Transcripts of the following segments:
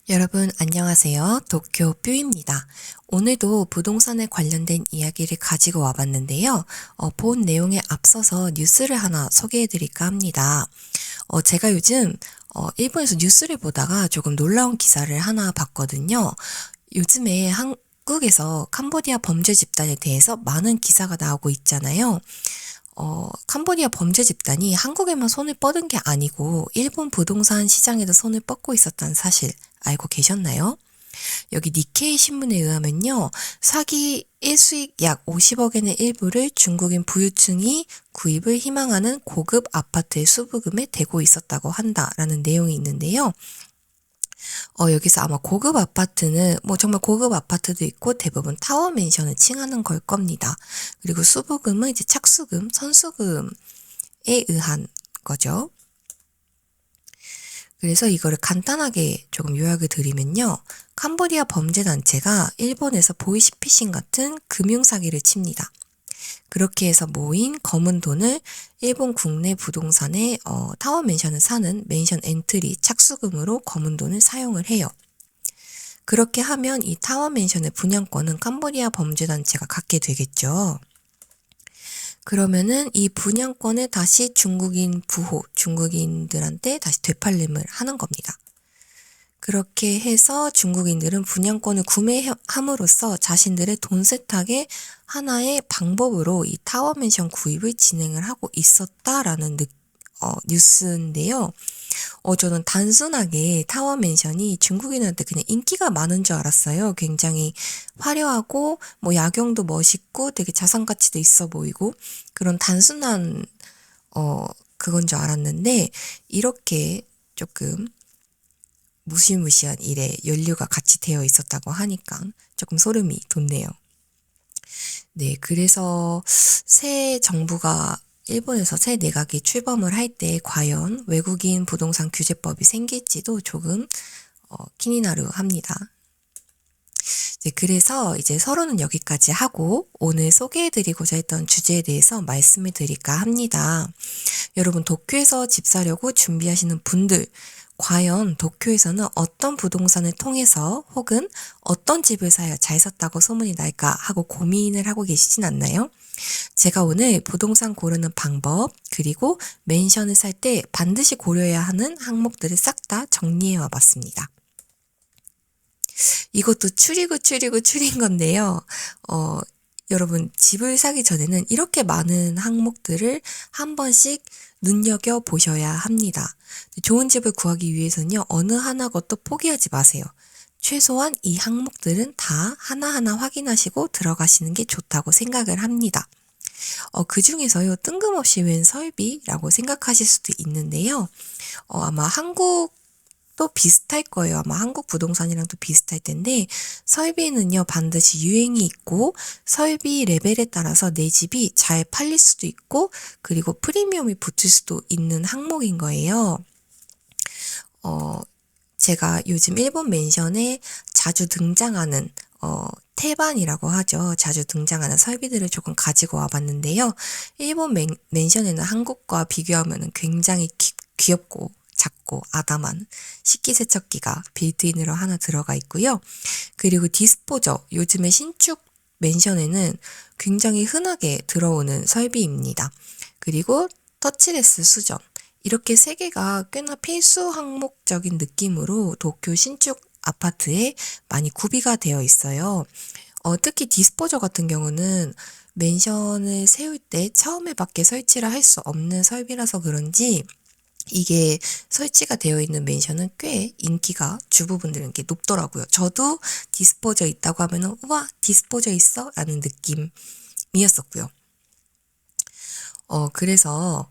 여러분 안녕하세요. 도쿄 뷰입니다. 오늘도 부동산에 관련된 이야기를 가지고 와봤는데요. 본 내용에 앞서서 뉴스를 하나 소개해드릴까 합니다. 제가 요즘 일본에서 뉴스를 보다가 조금 놀라운 기사를 하나 봤거든요. 요즘에 한국에서 캄보디아 범죄 집단에 대해서 많은 기사가 나오고 있잖아요. 캄보디아 범죄 집단이 한국에만 손을 뻗은 게 아니고 일본 부동산 시장에도 손을 뻗고 있었다는 사실 알고 계셨나요? 여기 니케이 신문에 의하면요. 사기 일수익 약 50억엔의 일부를 중국인 부유층이 구입을 희망하는 고급 아파트의 수부금에 대고 있었다고 한다라는 내용이 있는데요. 여기서 아마 고급 아파트는 정말 고급 아파트도 있고 대부분 타워 맨션을 칭하는 걸 겁니다. 그리고 수부금은 이제 착수금, 선수금에 의한 거죠. 그래서 이거를 간단하게 조금 요약을 드리면요. 캄보디아 범죄단체가 일본에서 보이시피싱 같은 금융사기를 칩니다. 그렇게 해서 모인 검은 돈을 일본 국내 부동산에 타워 맨션을 사는 맨션 엔트리 착수금으로 검은 돈을 사용을 해요. 그렇게 하면 이 타워 맨션의 분양권은 캄보디아 범죄단체가 갖게 되겠죠. 그러면은 이 분양권을 다시 중국인들한테 다시 되팔림을 하는 겁니다. 그렇게 해서 중국인들은 분양권을 구매함으로써 자신들의 돈 세탁의 하나의 방법으로 이 타워 맨션 구입을 진행을 하고 있었다라는 뉴스인데요. 저는 단순하게 타워 맨션이 중국인한테 그냥 인기가 많은 줄 알았어요. 굉장히 화려하고 야경도 멋있고 되게 자산 가치도 있어 보이고 그런 단순한 그건 줄 알았는데 이렇게 조금 무시무시한 일에 연루가 같이 되어 있었다고 하니까 조금 소름이 돋네요. 네, 그래서 새 정부가 일본에서 새 내각이 출범을 할 때 과연 외국인 부동산 규제법이 생길지도 조금 키니나루 합니다. 네, 그래서 이제 서론은 여기까지 하고 오늘 소개해드리고자 했던 주제에 대해서 말씀을 드릴까 합니다. 여러분 도쿄에서 집 사려고 준비하시는 분들 과연 도쿄에서는 어떤 부동산을 통해서 혹은 어떤 집을 사야 잘 샀다고 소문이 날까 하고 고민을 하고 계시진 않나요? 제가 오늘 부동산 고르는 방법 그리고 맨션을 살 때 반드시 고려해야 하는 항목들을 싹 다 정리해 와 봤습니다. 이것도 추린 건데요. 여러분 집을 사기 전에는 이렇게 많은 항목들을 한 번씩 눈여겨 보셔야 합니다. 좋은 집을 구하기 위해서는요. 어느 하나 것도 포기하지 마세요. 최소한 이 항목들은 다 하나하나 확인하시고 들어가시는 게 좋다고 생각을 합니다. 그 중에서요. 뜬금없이 웬 설비라고 생각하실 수도 있는데요. 아마 한국도 비슷할 거예요. 아마 한국 부동산이랑도 비슷할 텐데 설비는요 반드시 유행이 있고 설비 레벨에 따라서 내 집이 잘 팔릴 수도 있고 그리고 프리미엄이 붙을 수도 있는 항목인 거예요. 제가 요즘 일본 맨션에 자주 등장하는 태반이라고 하죠. 자주 등장하는 설비들을 조금 가지고 와봤는데요. 일본 맨션에는 한국과 비교하면 굉장히 귀엽고 작고 아담한 식기세척기가 빌트인으로 하나 들어가 있고요. 그리고 디스포저, 요즘에 신축 맨션에는 굉장히 흔하게 들어오는 설비입니다. 그리고 터치레스 수전, 이렇게 세 개가 꽤나 필수 항목적인 느낌으로 도쿄 신축 아파트에 많이 구비가 되어 있어요. 특히 디스포저 같은 경우는 맨션을 세울 때 처음에 밖에 설치를 할 수 없는 설비라서 그런지 이게 설치가 되어 있는 맨션은 꽤 인기가 주부분들에게 높더라고요. 저도 디스포저 있다고 하면은 우와 디스포저 있어? 라는 느낌이었었고요. 그래서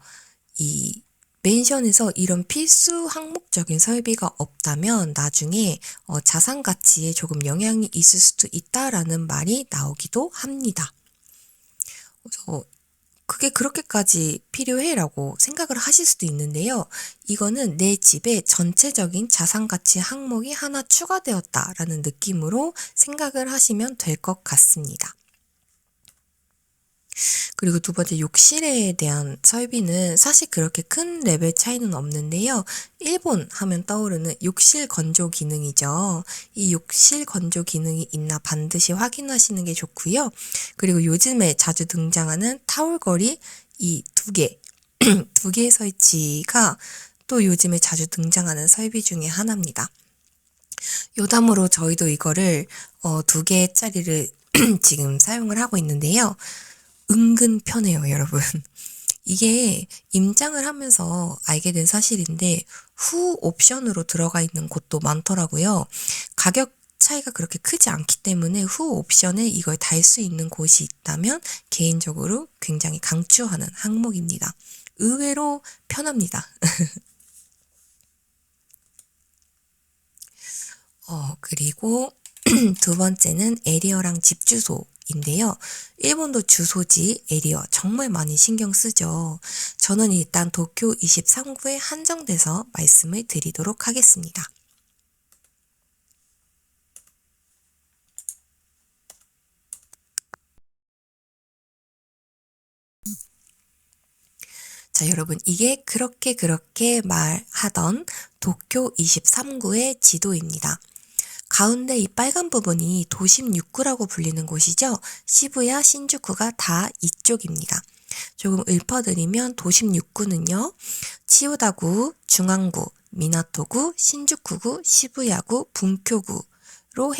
이 맨션에서 이런 필수 항목적인 설비가 없다면 나중에 자산 가치에 조금 영향이 있을 수도 있다라는 말이 나오기도 합니다. 그게 그렇게까지 필요해라고 생각을 하실 수도 있는데요. 이거는 내 집에 전체적인 자산 가치 항목이 하나 추가되었다라는 느낌으로 생각을 하시면 될 것 같습니다. 그리고 두 번째 욕실에 대한 설비는 사실 그렇게 큰 레벨 차이는 없는데요. 일본 하면 떠오르는 욕실 건조 기능이죠. 이 욕실 건조 기능이 있나 반드시 확인하시는 게 좋고요. 그리고 요즘에 자주 등장하는 타올거리 이 두 개, 두 개의 설치가 또 요즘에 자주 등장하는 설비 중에 하나입니다. 요담으로 저희도 이거를 두 개짜리를 지금 사용을 하고 있는데요. 은근 편해요, 여러분. 이게 임장을 하면서 알게 된 사실인데 후 옵션으로 들어가 있는 곳도 많더라고요. 가격 차이가 그렇게 크지 않기 때문에 후 옵션에 이걸 달 수 있는 곳이 있다면 개인적으로 굉장히 강추하는 항목입니다. 의외로 편합니다. 그리고 두 번째는 에리어랑 집 주소인데요. 일본도 주소지, 에리어 정말 많이 신경 쓰죠. 저는 일단 도쿄 23구에 한정돼서 말씀을 드리도록 하겠습니다. 자, 여러분, 이게 그렇게 말하던 도쿄 23구의 지도입니다. 가운데 이 빨간 부분이 도심 6구라고 불리는 곳이죠. 시부야, 신주쿠가 다 이쪽입니다. 조금 읊어드리면 도심 6구는요. 치오다구, 중앙구, 미나토구, 신주쿠구, 시부야구, bunkyō구로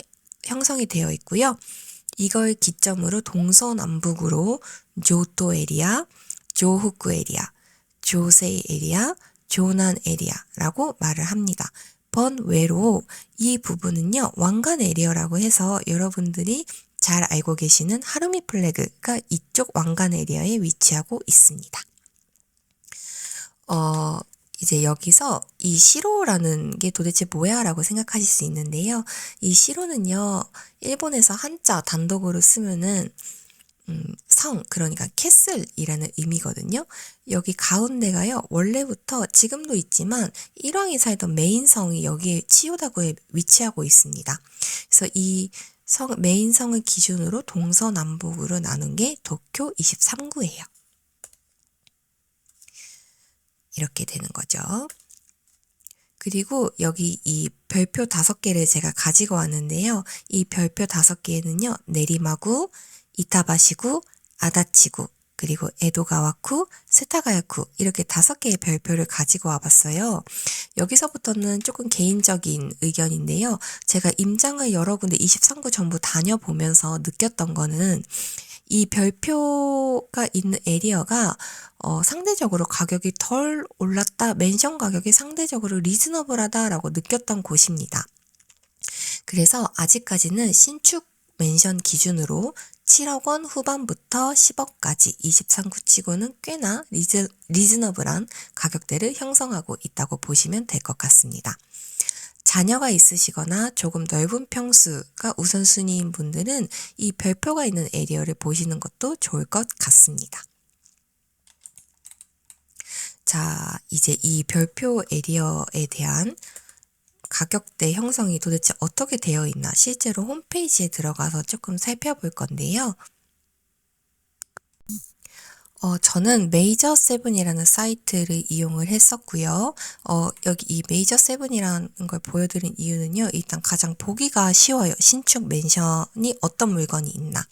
형성이 되어 있고요. 이걸 기점으로 동서남북으로 조도 에리아, 조후쿠 에리아, 조세이 에리아, 조난 에리아라고 말을 합니다. 번외로 이 부분은요, 왕관 에리어라고 해서 여러분들이 잘 알고 계시는 하루미 플래그가 이쪽 왕관 에리어에 위치하고 있습니다. 이제 여기서 이 시로라는 게 도대체 뭐야? 라고 생각하실 수 있는데요. 이 시로는요, 일본에서 한자 단독으로 쓰면은 성, 그러니까 캐슬이라는 의미거든요. 여기 가운데가요, 원래부터 지금도 있지만 일왕이 살던 메인성이 여기에 치요다구에 위치하고 있습니다. 그래서 이 메인성을 기준으로 동서남북으로 나눈 게 도쿄 23구예요. 이렇게 되는 거죠. 그리고 여기 이 별표 5개를 제가 가지고 왔는데요. 이 별표 5개에는요, 내리마구, 이타바시구, 아다치구, 그리고 에도가와쿠, 세타가야쿠 이렇게 5개의 별표를 가지고 와봤어요. 여기서부터는 조금 개인적인 의견인데요. 제가 임장을 여러 군데 23구 전부 다녀보면서 느꼈던 거는 이 별표가 있는 에리어가 상대적으로 가격이 덜 올랐다, 멘션 가격이 상대적으로 리즈너블하다라고 느꼈던 곳입니다. 그래서 아직까지는 신축 멘션 기준으로 7억 원 후반부터 10억까지 23구 치고는 꽤나 리즈너블한 가격대를 형성하고 있다고 보시면 될 것 같습니다. 자녀가 있으시거나 조금 넓은 평수가 우선순위인 분들은 이 별표가 있는 에리어를 보시는 것도 좋을 것 같습니다. 자, 이제 이 별표 에리어에 대한 가격대 형성이 도대체 어떻게 되어 있나 실제로 홈페이지에 들어가서 조금 살펴볼 건데요. 저는 메이저 세븐이라는 사이트를 이용을 했었고요. 여기 이 메이저 세븐이라는 걸 보여드린 이유는요. 일단 가장 보기가 쉬워요. 신축 멘션이 어떤 물건이 있나.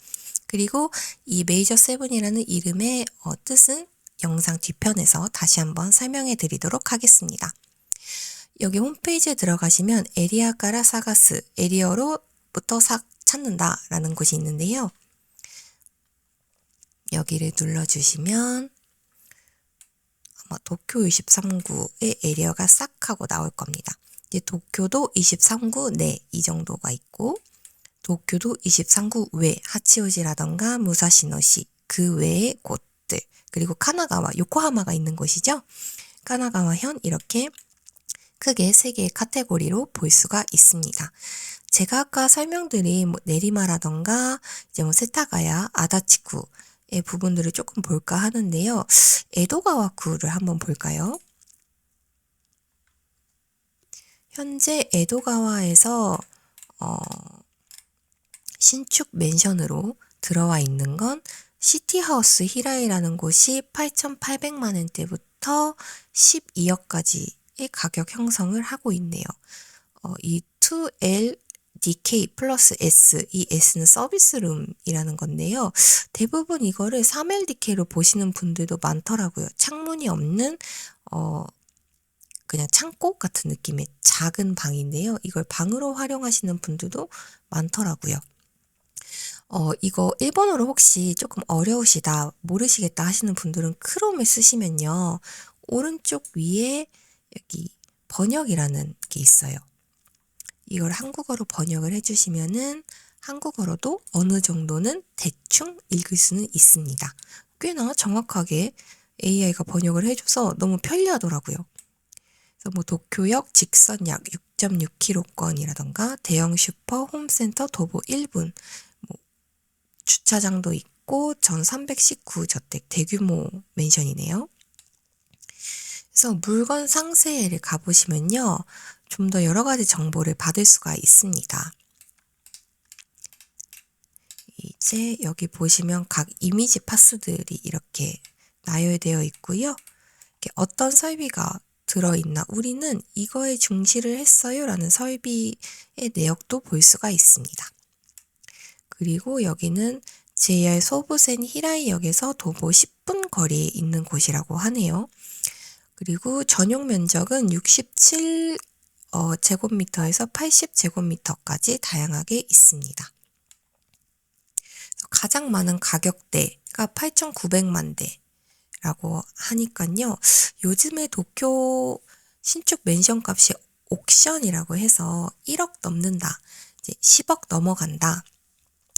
그리고 이 메이저 세븐이라는 이름의 뜻은 영상 뒤편에서 다시 한번 설명해 드리도록 하겠습니다. 여기 홈페이지에 들어가시면 에리아가라 사가스, 에리어로부터 찾는다라는 곳이 있는데요. 여기를 눌러주시면 아마 도쿄 23구의 에리어가 싹 하고 나올 겁니다. 이제 도쿄도 23구 내 이 정도가 있고 도쿄도 23구 외 하치오지라던가 무사시노시 그 외의 곳들 그리고 카나가와 요코하마가 있는 곳이죠. 카나가와현 이렇게 크게 3개의 카테고리로 볼 수가 있습니다. 제가 아까 설명드린 내리마라던가 이제 세타가야, 아다치구의 부분들을 조금 볼까 하는데요. 에도가와쿠를 한번 볼까요? 현재 에도가와에서 신축 멘션으로 들어와 있는 건 시티하우스 히라이라는 곳이 8,800만 원대부터 12억까지의 가격 형성을 하고 있네요. 이 2LDK 플러스 S, 이 S는 서비스룸이라는 건데요. 대부분 이거를 3LDK로 보시는 분들도 많더라고요. 창문이 없는 그냥 창고 같은 느낌의 작은 방인데요. 이걸 방으로 활용하시는 분들도 많더라고요. 이거 일본어로 혹시 조금 어려우시다, 모르시겠다 하시는 분들은 크롬을 쓰시면요. 오른쪽 위에 여기 번역이라는 게 있어요. 이걸 한국어로 번역을 해주시면은 한국어로도 어느 정도는 대충 읽을 수는 있습니다. 꽤나 정확하게 AI가 번역을 해줘서 너무 편리하더라고요. 그래서 뭐 도쿄역 직선 약 6.6km권이라던가 대형 슈퍼 홈센터 도보 1분, 뭐 주차장도 있고 전 319저택 대규모 맨션이네요. 그래서 물건 상세를 가보시면요. 좀 더 여러 가지 정보를 받을 수가 있습니다. 이제 여기 보시면 각 이미지 파스들이 이렇게 나열되어 있고요. 이렇게 어떤 설비가 들어있나, 우리는 이거에 중시를 했어요 라는 설비의 내역도 볼 수가 있습니다. 그리고 여기는 JR 소부센 히라이역에서 도보 10분 거리에 있는 곳이라고 하네요. 그리고 전용 면적은 67 제곱미터에서 80제곱미터까지 다양하게 있습니다. 가장 많은 가격대가 8,900만 대라고 하니까요. 요즘에 도쿄 신축 맨션 값이 옥션이라고 해서 1억 넘는다, 이제 10억 넘어간다,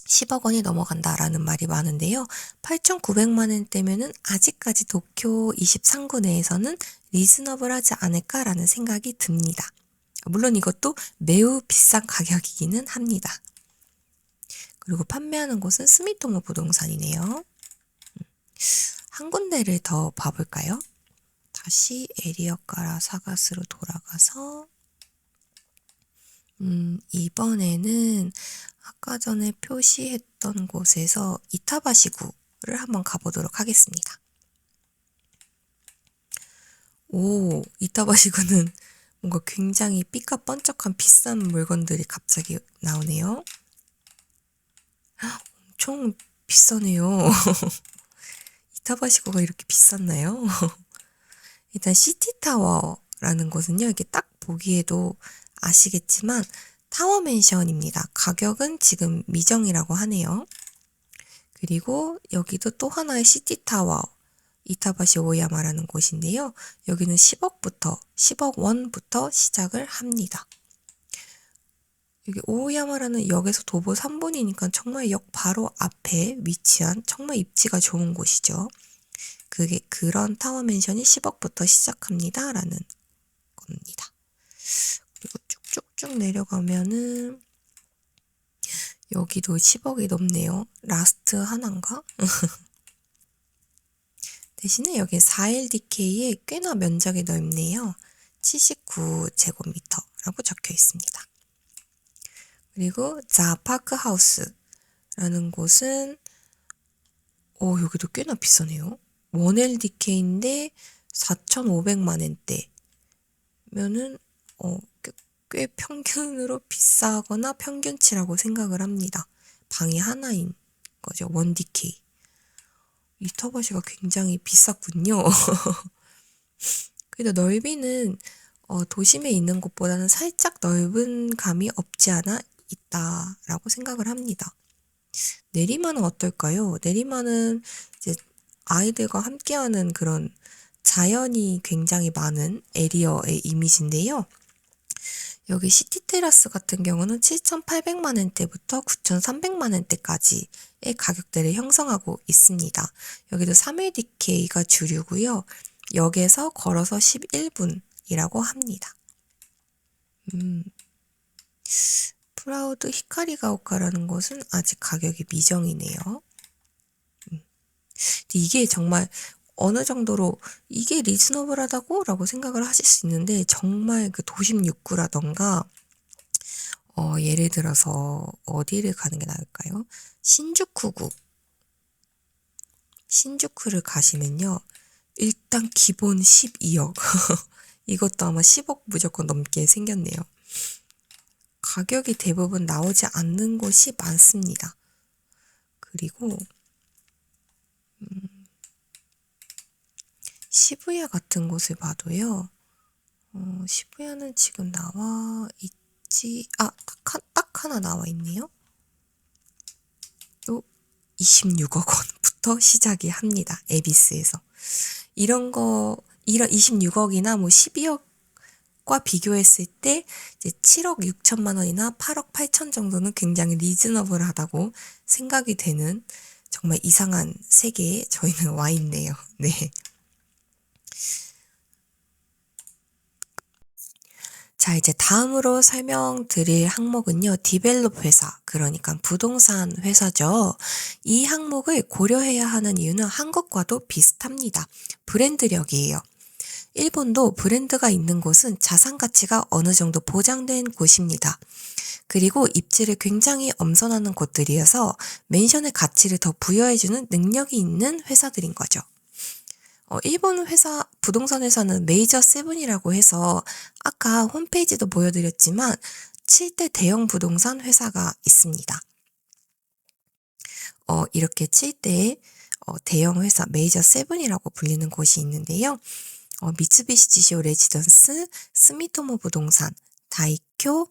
10억 원이 넘어간다라는 말이 많은데요. 8,900만 원대면은 아직까지 도쿄 23구 내에서는 리즈너블하지 않을까라는 생각이 듭니다. 물론 이것도 매우 비싼 가격이기는 합니다. 그리고 판매하는 곳은 스미토모 부동산이네요. 한 군데를 더 봐볼까요? 다시 에리어카라 사가스로 돌아가서 이번에는 아까 전에 표시했던 곳에서 이타바시구를 한번 가보도록 하겠습니다. 오, 이타바시구는 뭔가 굉장히 삐까뻔쩍한 비싼 물건들이 갑자기 나오네요. 엄청 비싸네요. 이타바시구가 이렇게 비쌌나요? 일단 시티타워라는 곳은요, 이렇게 딱 보기에도 아시겠지만 타워 맨션입니다. 가격은 지금 미정이라고 하네요. 그리고 여기도 또 하나의 시티타워, 이타바시 오야마라는 곳인데요. 여기는 10억 원부터 시작을 합니다. 여기 오야마라는 역에서 도보 3분이니까 정말 역 바로 앞에 위치한 정말 입지가 좋은 곳이죠. 그런 타워 맨션이 10억부터 시작합니다 라는 겁니다. 그리고 쭉쭉쭉 내려가면은 여기도 10억이 넘네요. 라스트 하나인가? 대신에 여기 4LDK에 꽤나 면적이 넓네요. 79제곱미터라고 적혀 있습니다. 그리고 자 파크하우스라는 곳은 여기도 꽤나 비싸네요. 1LDK인데 4,500만 원대면은 꽤 평균으로 비싸거나 평균치라고 생각을 합니다. 방이 하나인 거죠. 1DK. 이타바시가 굉장히 비쌌군요. 그래도 넓이는 도심에 있는 곳보다는 살짝 넓은 감이 없지 않아 있다라고 생각을 합니다. 내리마는 어떨까요? 내리마는 이제 아이들과 함께하는 그런 자연이 굉장히 많은 에리어의 이미지인데요. 여기 시티테라스 같은 경우는 7,800만 원대부터 9,300만 원대까지의 가격대를 형성하고 있습니다. 여기도 3LDK가 주류고요. 역에서 걸어서 11분이라고 합니다. 프라우드 히카리가오카라는 곳은 아직 가격이 미정이네요. 근데 이게 정말 어느 정도로 이게 리즈너블하다고? 라고 생각을 하실 수 있는데, 정말 그 도심 6구라던가 예를 들어서 어디를 가는 게 나을까요? 신주쿠구 신주쿠를 가시면요. 일단 기본 12억. 이것도 아마 10억 무조건 넘게 생겼네요. 가격이 대부분 나오지 않는 곳이 많습니다. 그리고 시부야 같은 곳을 봐도요. 시부야는 지금 나와 있지, 딱 하나 나와 있네요. 또 26억 원부터 시작이 합니다. 에비스에서. 이런 26억이나 뭐 12억과 비교했을 때 이제 7억 6천만 원이나 8억 8천 정도는 굉장히 리즈너블하다고 생각이 되는 정말 이상한 세계에 저희는 와 있네요. 네. 자, 이제 다음으로 설명드릴 항목은요, 디벨롭 회사, 그러니까 부동산 회사죠. 이 항목을 고려해야 하는 이유는 한국과도 비슷합니다. 브랜드력이에요. 일본도 브랜드가 있는 곳은 자산 가치가 어느 정도 보장된 곳입니다. 그리고 입지를 굉장히 엄선하는 곳들이어서 멘션의 가치를 더 부여해주는 능력이 있는 회사들인 거죠. 일본 회사, 부동산 회사는 메이저 세븐이라고 해서 아까 홈페이지도 보여드렸지만 7대 대형 부동산 회사가 있습니다. 이렇게 7대 대형 회사, 메이저 세븐이라고 불리는 곳이 있는데요. 미쓰비시 지쇼 레지던스, 스미토모 부동산, 다이쿄,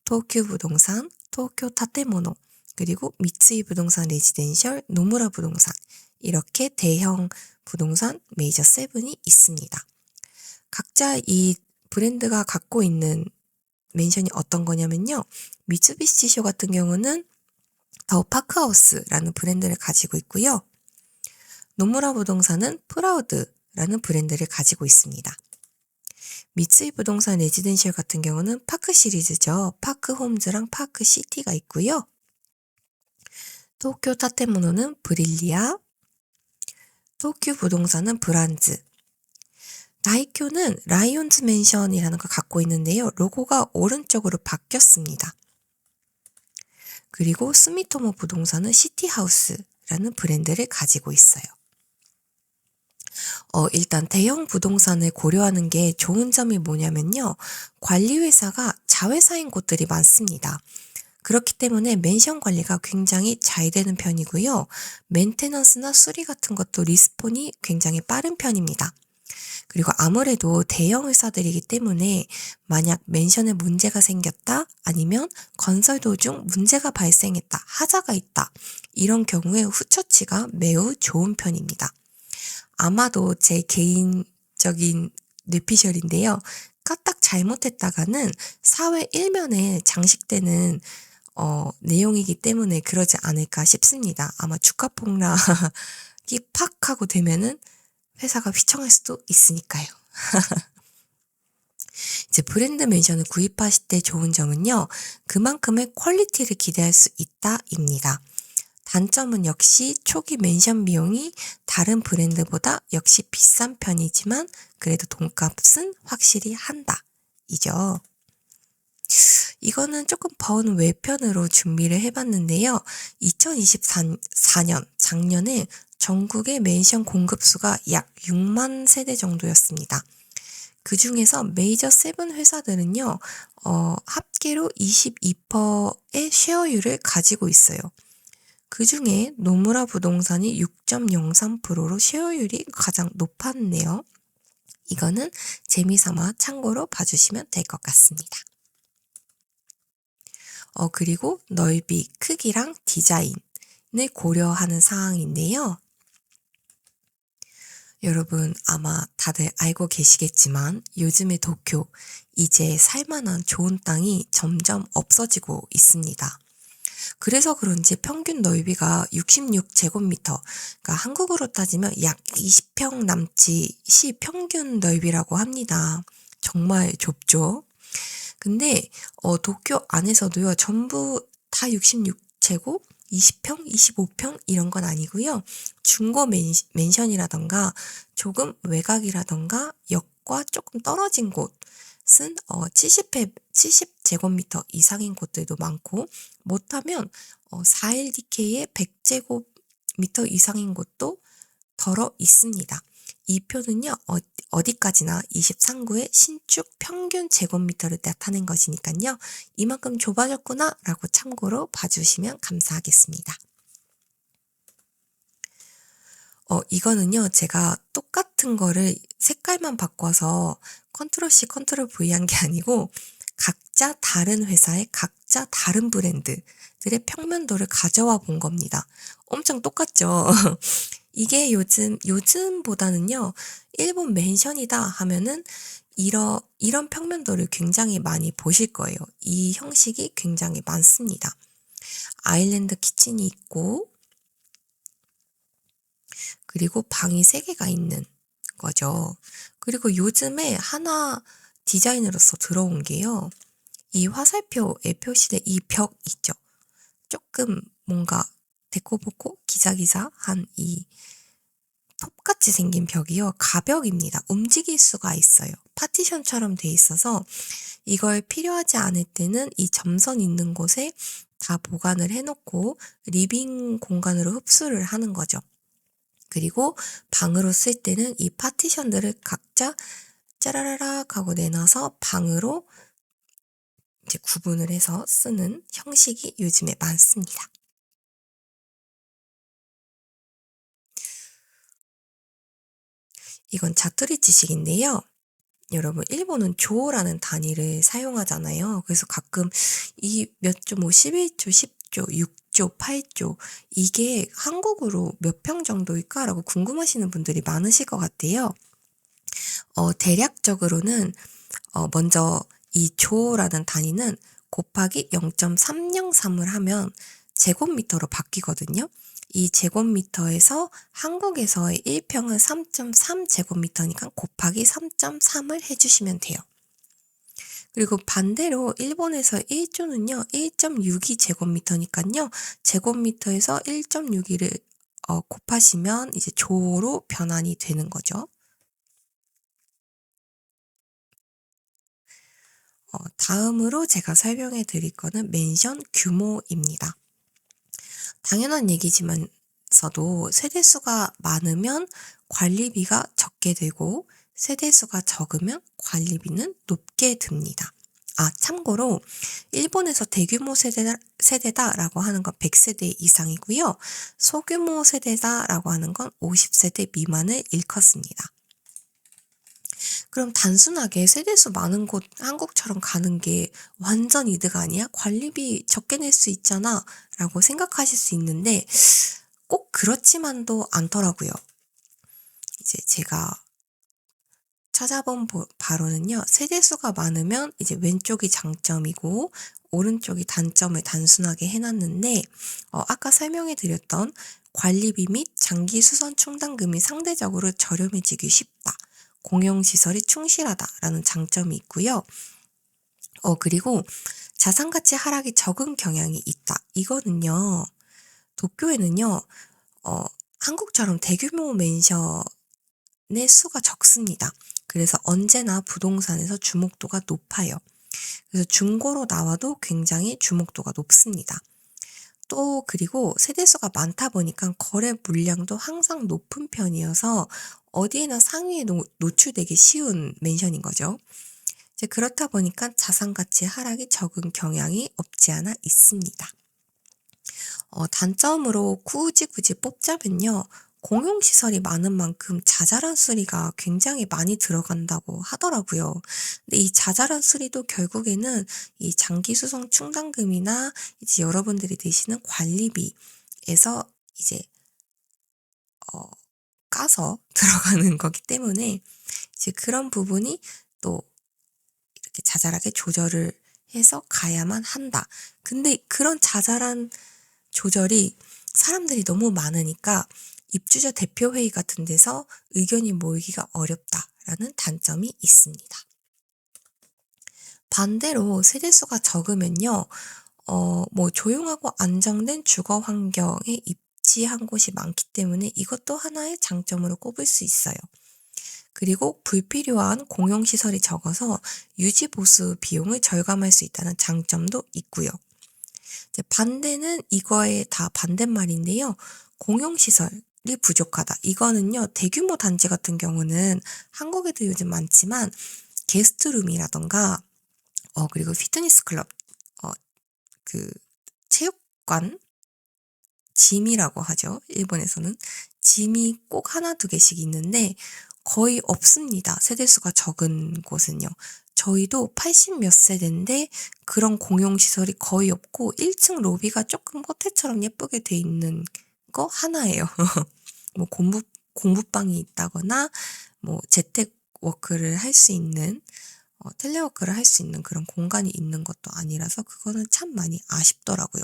도쿄 부동산, 도쿄 타테모노, 그리고 미쓰이 부동산 레지덴셜, 노무라 부동산, 이렇게 대형 부동산 메이저 세븐이 있습니다. 각자 이 브랜드가 갖고 있는 멘션이 어떤 거냐면요. 미쓰비시쇼 같은 경우는 더 파크하우스라는 브랜드를 가지고 있고요. 노무라 부동산은 프라우드라는 브랜드를 가지고 있습니다. 미쓰이 부동산 레지덴셜 같은 경우는 파크 시리즈죠. 파크 홈즈랑 파크 시티가 있고요. 도쿄 타테모노는 브릴리아, 도쿄 부동산은 브란즈, 다이쿄는 라이온즈 맨션이라는 걸 갖고 있는데요. 로고가 오른쪽으로 바뀌었습니다. 그리고 스미토모 부동산은 시티하우스라는 브랜드를 가지고 있어요. 일단 대형 부동산을 고려하는 게 좋은 점이 뭐냐면요. 관리회사가 자회사인 곳들이 많습니다. 그렇기 때문에 멘션 관리가 굉장히 잘 되는 편이고요. 멘테넌스나 수리 같은 것도 리스폰이 굉장히 빠른 편입니다. 그리고 아무래도 대형 회사들이기 때문에 만약 멘션에 문제가 생겼다, 아니면 건설 도중 문제가 발생했다, 하자가 있다, 이런 경우에 후처치가 매우 좋은 편입니다. 아마도 제 개인적인 뇌피셜인데요. 까딱 잘못했다가는 사회 일면에 장식되는 내용이기 때문에 그러지 않을까 싶습니다. 아마 주가 폭락이 팍 하고 되면은 회사가 휘청할 수도 있으니까요. 이제 브랜드 멘션을 구입하실 때 좋은 점은요. 그만큼의 퀄리티를 기대할 수 있다입니다. 단점은 역시 초기 멘션 비용이 다른 브랜드보다 역시 비싼 편이지만 그래도 돈값은 확실히 한다. 이죠. 이거는 조금 번 외편으로 준비를 해봤는데요. 2024년, 작년에 전국의 멘션 공급수가 약 6만 세대 정도였습니다. 그 중에서 메이저 세븐 회사들은요, 합계로 22%의 쉐어율을 가지고 있어요. 그 중에 노무라 부동산이 6.03%로 쉐어율이 가장 높았네요. 이거는 재미삼아 참고로 봐주시면 될 것 같습니다. 그리고 넓이, 크기랑 디자인을 고려하는 사항인데요. 여러분 아마 다들 알고 계시겠지만 요즘의 도쿄, 이제 살만한 좋은 땅이 점점 없어지고 있습니다. 그래서 그런지 평균 넓이가 66제곱미터, 그러니까 한국으로 따지면 약 20평 남짓이 평균 넓이라고 합니다. 정말 좁죠? 근데 도쿄 안에서도요, 전부 다 66제곱, 20평, 25평 이런 건 아니고요. 중고 맨션이라던가 조금 외곽이라던가 역과 조금 떨어진 곳은 70제곱미터 이상인 곳들도 많고, 못하면 4LDK에 100제곱미터 이상인 곳도 덜어 있습니다. 이 표는요, 어디까지나 23구의 신축 평균 제곱미터를 나타낸 것이니까요. 이만큼 좁아졌구나 라고 참고로 봐주시면 감사하겠습니다. 이거는요, 제가 똑같은 거를 색깔만 바꿔서 컨트롤 C, 컨트롤 V 한 게 아니고 각자 다른 회사의 각자 다른 브랜드들의 평면도를 가져와 본 겁니다. 엄청 똑같죠? 이게 요즘보다는요, 일본 맨션이다 하면은 이런 평면도를 굉장히 많이 보실 거예요. 이 형식이 굉장히 많습니다. 아일랜드 키친이 있고, 그리고 방이 3개가 있는 거죠. 그리고 요즘에 하나 디자인으로서 들어온 게요. 이 화살표에 표시된 이 벽 있죠. 조금 뭔가 데코보코 기자기자한 이 톱같이 생긴 벽이요. 가벽입니다. 움직일 수가 있어요. 파티션처럼 돼 있어서 이걸 필요하지 않을 때는 이 점선 있는 곳에 다 보관을 해놓고 리빙 공간으로 흡수를 하는 거죠. 그리고 방으로 쓸 때는 이 파티션들을 각자 짜라라락 하고 내놔서 방으로 이제 구분을 해서 쓰는 형식이 요즘에 많습니다. 이건 자투리 지식인데요. 여러분, 일본은 조라는 단위를 사용하잖아요. 그래서 가끔 이 몇 조, 뭐 11조, 10조, 6조, 8조, 이게 한국으로 몇 평 정도일까라고 궁금하시는 분들이 많으실 것 같아요. 대략적으로는 먼저 이 조라는 단위는 곱하기 0.303을 하면 제곱미터로 바뀌거든요. 이 제곱미터에서 한국에서의 1평은 3.3 제곱미터니까 곱하기 3.3을 해주시면 돼요. 그리고 반대로 일본에서 1조는요, 1.62 제곱미터니까요, 제곱미터에서 1.62를 곱하시면 이제 조로 변환이 되는 거죠. 다음으로 제가 설명해 드릴 거는 맨션 규모입니다. 당연한 얘기지만서도 세대수가 많으면 관리비가 적게 되고 세대수가 적으면 관리비는 높게 듭니다. 참고로 일본에서 대규모 세대다라고 하는 건 100세대 이상이고요. 소규모 세대다라고 하는 건 50세대 미만을 일컫습니다. 그럼 단순하게 세대수 많은 곳 한국처럼 가는 게 완전 이득 아니야? 관리비 적게 낼 수 있잖아 라고 생각하실 수 있는데 꼭 그렇지만도 않더라고요. 이제 제가 찾아본 바로는요. 세대수가 많으면 이제 왼쪽이 장점이고 오른쪽이 단점을 단순하게 해놨는데 아까 설명해 드렸던 관리비 및 장기 수선 충당금이 상대적으로 저렴해지기 쉽다. 공용시설이 충실하다라는 장점이 있고요. 그리고 자산가치 하락이 적은 경향이 있다. 이거는요. 도쿄에는요. 한국처럼 대규모 맨션의 수가 적습니다. 그래서 언제나 부동산에서 주목도가 높아요. 그래서 중고로 나와도 굉장히 주목도가 높습니다. 또 그리고 세대수가 많다 보니까 거래 물량도 항상 높은 편이어서 어디에나 상위에 노출되기 쉬운 맨션인 거죠. 이제 그렇다 보니까 자산가치 하락이 적은 경향이 없지 않아 있습니다. 단점으로 굳이 뽑자면요. 공용시설이 많은 만큼 자잘한 수리가 굉장히 많이 들어간다고 하더라고요. 근데 이 자잘한 수리도 결국에는 이 장기수송 충당금이나 이제 여러분들이 내시는 관리비에서 이제 까서 들어가는 거기 때문에 이제 그런 부분이 또 이렇게 자잘하게 조절을 해서 가야만 한다. 근데 그런 자잘한 조절이 사람들이 너무 많으니까 입주자 대표회의 같은 데서 의견이 모이기가 어렵다라는 단점이 있습니다. 반대로 세대수가 적으면요, 뭐 조용하고 안정된 주거 환경에 입지한 곳이 많기 때문에 이것도 하나의 장점으로 꼽을 수 있어요. 그리고 불필요한 공용시설이 적어서 유지보수 비용을 절감할 수 있다는 장점도 있고요. 반대는 이거에 다 반대말인데요. 공용시설, 부족하다. 이거는요, 대규모 단지 같은 경우는 한국에도 요즘 많지만 게스트룸이라던가 그리고 피트니스 클럽, 그 체육관, 짐이라고 하죠. 일본에서는 짐이 꼭 하나 두 개씩 있는데 거의 없습니다. 세대수가 적은 곳은요. 저희도 80 몇 세대인데 그런 공용시설이 거의 없고 1층 로비가 조금 호텔처럼 예쁘게 돼 있는 거 하나예요. 뭐 공부방이 있다거나 뭐 재택 워크를 할 수 있는 텔레워크를 할 수 있는 그런 공간이 있는 것도 아니라서 그거는 참 많이 아쉽더라고요.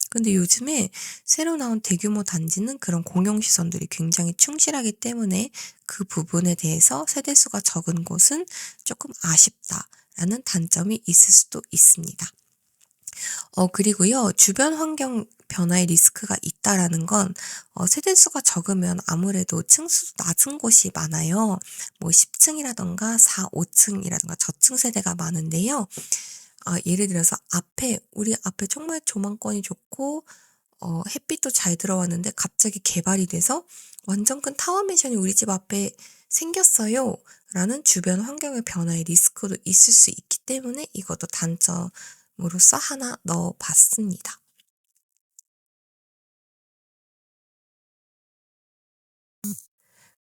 근데 요즘에 새로 나온 대규모 단지는 그런 공용시설들이 굉장히 충실하기 때문에 그 부분에 대해서 세대수가 적은 곳은 조금 아쉽다라는 단점이 있을 수도 있습니다. 그리고요, 주변 환경 변화의 리스크가 있다라는 건, 세대수가 적으면 아무래도 층수도 낮은 곳이 많아요. 뭐 10층이라던가 4, 5층이라던가 저층 세대가 많은데요. 예를 들어서 우리 앞에 정말 조망권이 좋고, 햇빛도 잘 들어왔는데 갑자기 개발이 돼서 완전 큰 타워맨션이 우리 집 앞에 생겼어요. 라는 주변 환경의 변화의 리스크도 있을 수 있기 때문에 이것도 단점으로서 하나 넣어봤습니다.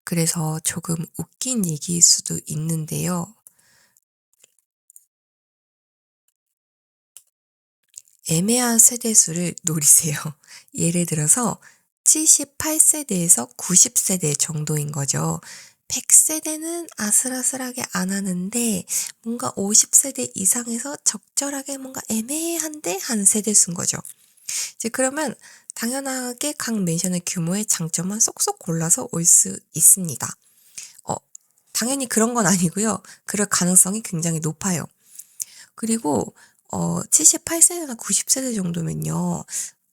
그래서 조금 웃긴 얘기일 수도 있는데요. 애매한 세대수를 노리세요. 예를 들어서 78세대에서 90세대 정도인 거죠. 100세대는 아슬아슬하게 안 하는데 뭔가 50세대 이상에서 적절하게 뭔가 애매한데 한 세대수인 거죠. 이제 그러면 당연하게 각 맨션의 규모의 장점만 쏙쏙 골라서 올 수 있습니다. 당연히 그런 건 아니고요. 그럴 가능성이 굉장히 높아요. 그리고 78세대나 90세대 정도면요.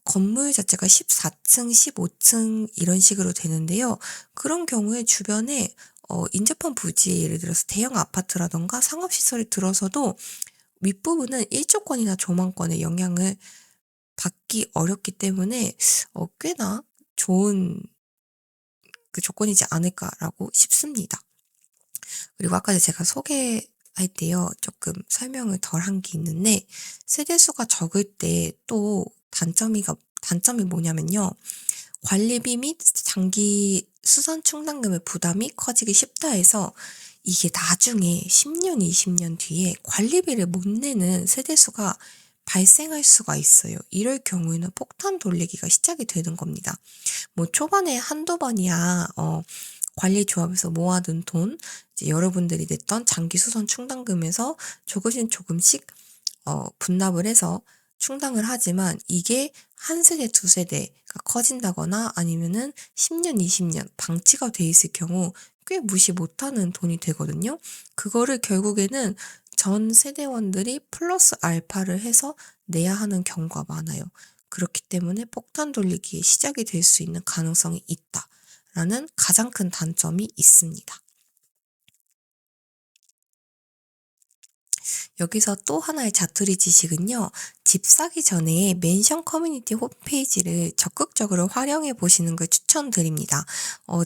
건물 자체가 14층, 15층 이런 식으로 되는데요. 그런 경우에 주변에 인접한 부지에 예를 들어서 대형 아파트라던가 상업시설이 들어서도 윗부분은 일조권이나 조망권에 영향을 받기 어렵기 때문에 꽤나 좋은 그 조건이지 않을까라고 싶습니다. 그리고 아까 제가 소개할 때요, 조금 설명을 덜 한 게 있는데, 세대수가 적을 때 또 단점이 뭐냐면요, 관리비 및 장기 수선 충당금의 부담이 커지기 쉽다 해서 이게 나중에 10년, 20년 뒤에 관리비를 못 내는 세대수가 발생할 수가 있어요. 이럴 경우에는 폭탄 돌리기가 시작이 되는 겁니다. 뭐 초반에 한두 번이야, 관리조합에서 모아둔 돈, 이제 여러분들이 냈던 장기 수선 충당금에서 조금씩 분납을 해서 충당을 하지만 이게 한 세대, 두 세대가 커진다거나 아니면은 10년, 20년 방치가 돼 있을 경우 꽤 무시 못하는 돈이 되거든요. 그거를 결국에는 전 세대원들이 플러스 알파를 해서 내야 하는 경우가 많아요. 그렇기 때문에 폭탄 돌리기의 시작이 될 수 있는 가능성이 있다라는 가장 큰 단점이 있습니다. 여기서 또 하나의 자투리 지식은요. 집 사기 전에 맨션 커뮤니티 홈페이지를 적극적으로 활용해 보시는 걸 추천드립니다.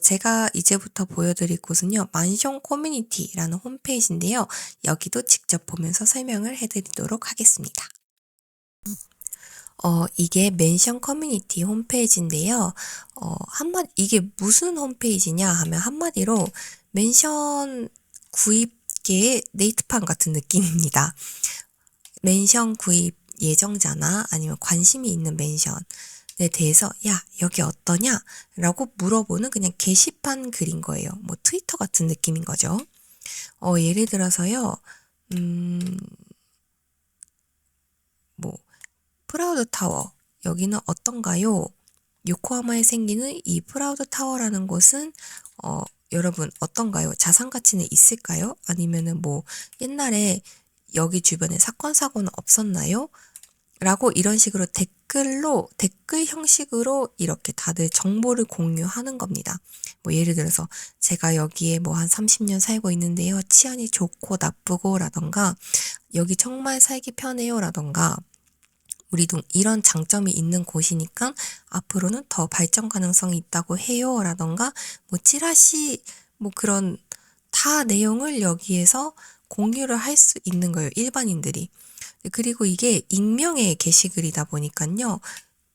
제가 이제부터 보여드릴 곳은요. 만션 커뮤니티라는 홈페이지인데요. 여기도 직접 보면서 설명을 해드리도록 하겠습니다. 이게 맨션 커뮤니티 홈페이지인데요. 이게 무슨 홈페이지냐 하면 한마디로 맨션 구입계의 네이트판 같은 느낌입니다. 맨션 구입 예정자나 아니면 관심이 있는 맨션에 대해서 야, 여기 어떠냐? 라고 물어보는 그냥 게시판 글인 거예요. 뭐 트위터 같은 느낌인 거죠. 예를 들어서요. 뭐 프라우드 타워, 여기는 어떤가요? 요코하마에 생기는 이 프라우드 타워라는 곳은 여러분 어떤가요? 자산 가치는 있을까요? 아니면은 뭐 옛날에 여기 주변에 사건 사고는 없었나요? 라고 이런 식으로 댓글 형식으로 이렇게 다들 정보를 공유하는 겁니다. 뭐 예를 들어서 제가 여기에 뭐 한 30년 살고 있는데요. 치안이 좋고 나쁘고 라던가 여기 정말 살기 편해요 라던가 우리도 이런 장점이 있는 곳이니까 앞으로는 더 발전 가능성이 있다고 해요. 라던가 뭐 찌라시 뭐 그런 다 내용을 여기에서 공유를 할 수 있는 거예요. 일반인들이. 그리고 이게 익명의 게시글이다 보니까요.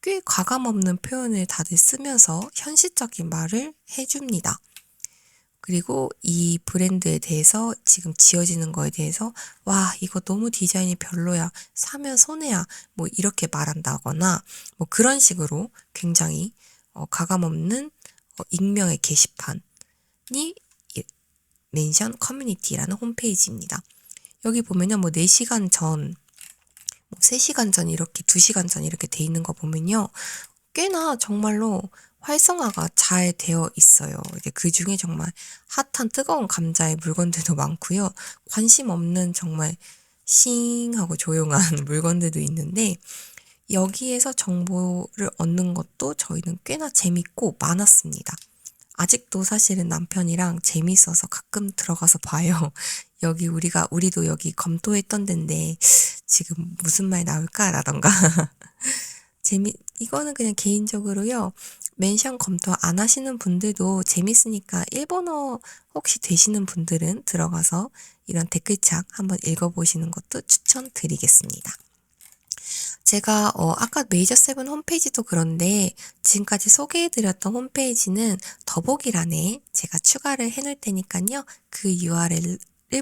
꽤 과감 없는 표현을 다들 쓰면서 현실적인 말을 해줍니다. 그리고 이 브랜드에 대해서 지금 지어지는 거에 대해서 와 이거 너무 디자인이 별로야 사면 손해야 뭐 이렇게 말한다거나 뭐 그런 식으로 굉장히 가감 없는 익명의 게시판이 멘션 커뮤니티라는 홈페이지입니다. 여기 보면요 뭐 4시간 전, 뭐 3시간 전 이렇게 2시간 전 이렇게 돼 있는 거 보면요 꽤나 정말로 활성화가 잘 되어 있어요. 이제 그 중에 정말 핫한 뜨거운 감자의 물건들도 많고요. 관심 없는 정말 싱하고 조용한 물건들도 있는데 여기에서 정보를 얻는 것도 저희는 꽤나 재밌고 많았습니다. 아직도 사실은 남편이랑 재밌어서 가끔 들어가서 봐요. 여기 우리도 여기 검토했던 데인데 지금 무슨 말 나올까라던가 이거는 그냥 개인적으로요. 멘션 검토 안 하시는 분들도 재밌으니까 일본어 혹시 되시는 분들은 들어가서 이런 댓글창 한번 읽어보시는 것도 추천드리겠습니다. 제가 아까 메이저7 홈페이지도 그런데 지금까지 소개해드렸던 홈페이지는 더보기란에 제가 추가를 해놓을 테니까요. 그 URL을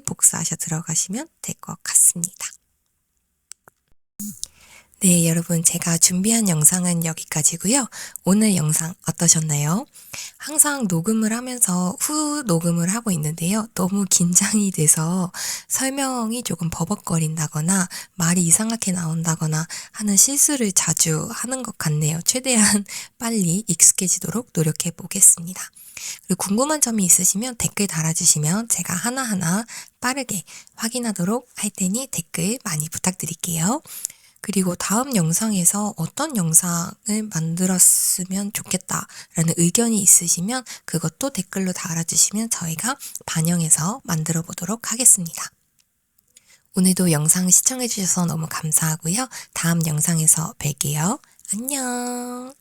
복사하셔 들어가시면 될 것 같습니다. 네, 여러분 제가 준비한 영상은 여기까지고요. 오늘 영상 어떠셨나요? 항상 녹음을 하면서 후 녹음을 하고 있는데요. 너무 긴장이 돼서 설명이 조금 버벅거린다거나 말이 이상하게 나온다거나 하는 실수를 자주 하는 것 같네요. 최대한 빨리 익숙해지도록 노력해 보겠습니다. 그리고 궁금한 점이 있으시면 댓글 달아주시면 제가 하나하나 빠르게 확인하도록 할 테니 댓글 많이 부탁드릴게요. 그리고 다음 영상에서 어떤 영상을 만들었으면 좋겠다라는 의견이 있으시면 그것도 댓글로 달아주시면 저희가 반영해서 만들어 보도록 하겠습니다. 오늘도 영상 시청해주셔서 너무 감사하고요. 다음 영상에서 뵐게요. 안녕.